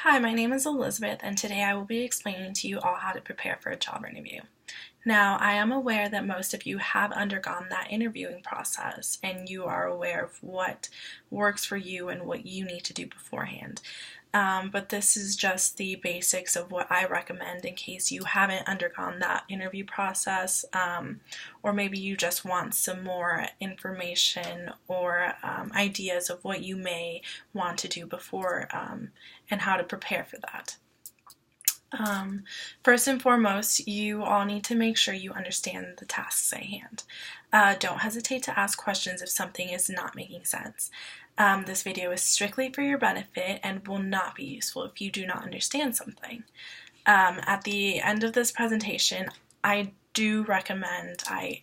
Hi, my name is Elizabeth, and today I will be explaining to you all how to prepare for a job interview. Now, I am aware that most of you have undergone that interviewing process, and you are aware of what works for you and what you need to do beforehand. But this is just the basics of what I recommend in case you haven't undergone that interview process, or maybe you just want some more information or ideas of what you may want to do before and how to prepare for that. First and foremost, you all need to make sure you understand the tasks at hand. Don't hesitate to ask questions if something is not making sense. This video is strictly for your benefit and will not be useful if you do not understand something. At the end of this presentation, I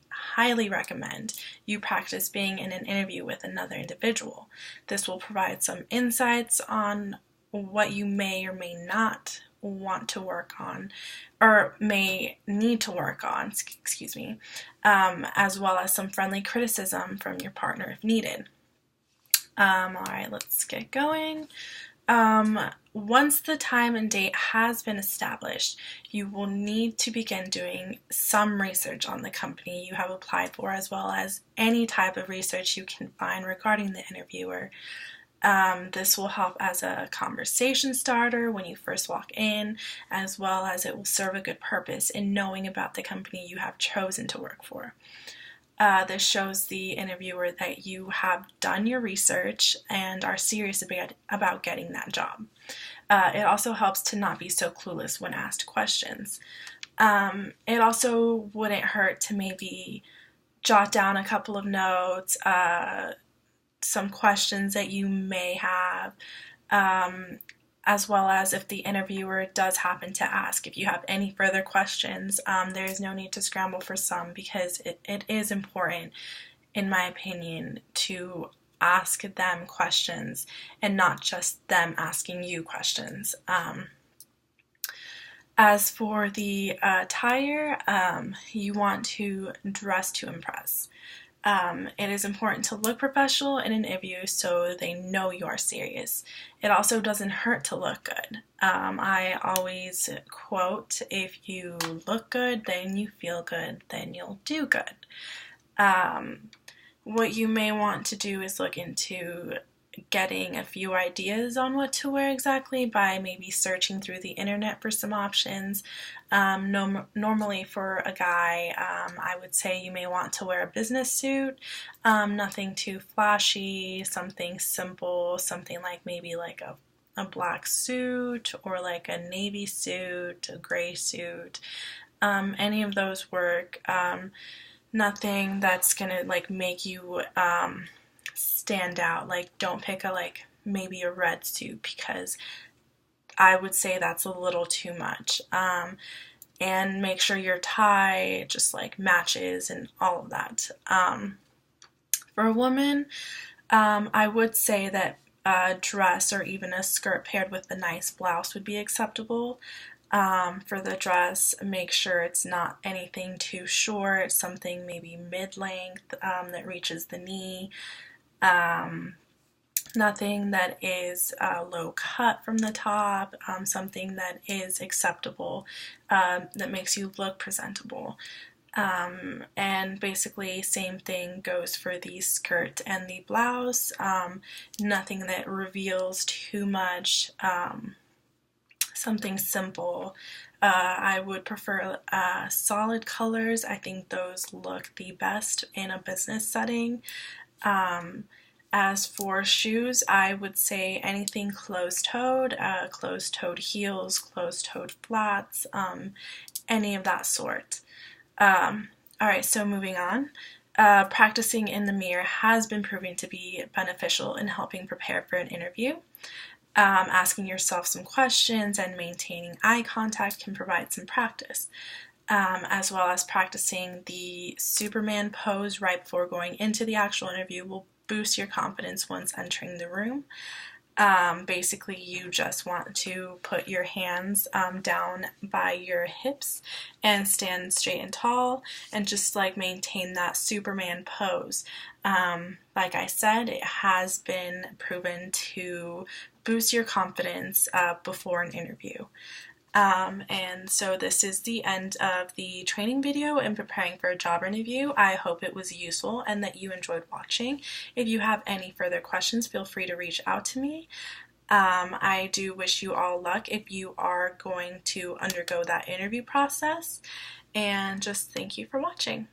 highly recommend you practice being in an interview with another individual. This will provide some insights on what you may or may not want to work on or may need to work on, as well as some friendly criticism from your partner if needed. Alright, let's get going. Once the time and date has been established, you will need to begin doing some research on the company you have applied for, as well as any type of research you can find regarding the interviewer. This will help as a conversation starter when you first walk in, as well as it will serve a good purpose in knowing about the company you have chosen to work for. This shows the interviewer that you have done your research and are serious about getting that job. It also helps to not be so clueless when asked questions. It also wouldn't hurt to maybe jot down a couple of notes, some questions that you may have, as well as if the interviewer does happen to ask if you have any further questions. There is no need to scramble for some, because it is important, in my opinion, to ask them questions and not just them asking you questions. As for the attire, you want to dress to impress. It is important to look professional in an interview so they know you are serious. It also doesn't hurt to look good. I always quote, if you look good, then you feel good, then you'll do good. What you may want to do is look into getting a few ideas on what to wear exactly by maybe searching through the internet for some options. Normally for a guy, I would say you may want to wear a business suit, nothing too flashy, something simple, something like maybe like a black suit or like a navy suit, a gray suit, any of those work. Nothing that's gonna like make you stand out. Like, don't pick maybe a red suit, because I would say that's a little too much. And make sure your tie just like matches and all of that. For a woman, I would say that a dress or even a skirt paired with a nice blouse would be acceptable. For the dress, make sure it's not anything too short, something maybe mid-length that reaches the knee. Nothing that is low cut from the top, something that is acceptable, that makes you look presentable. And basically same thing goes for the skirt and the blouse. Nothing that reveals too much, something simple. I would prefer solid colors. I think those look the best in a business setting. As for shoes, I would say anything closed-toed, closed-toed heels, closed-toed flats, any of that sort. Alright, so moving on. Practicing in the mirror has been proven to be beneficial in helping prepare for an interview. Asking yourself some questions and maintaining eye contact can provide some practice. As well as practicing the Superman pose right before going into the actual interview will boost your confidence once entering the room. Basically, you just want to put your hands down by your hips and stand straight and tall and just like maintain that Superman pose. Like I said, it has been proven to boost your confidence before an interview. And so this is the end of the training video in preparing for a job interview. I hope it was useful and that you enjoyed watching. If you have any further questions, feel free to reach out to me. I do wish you all luck if you are going to undergo that interview process, and just thank you for watching.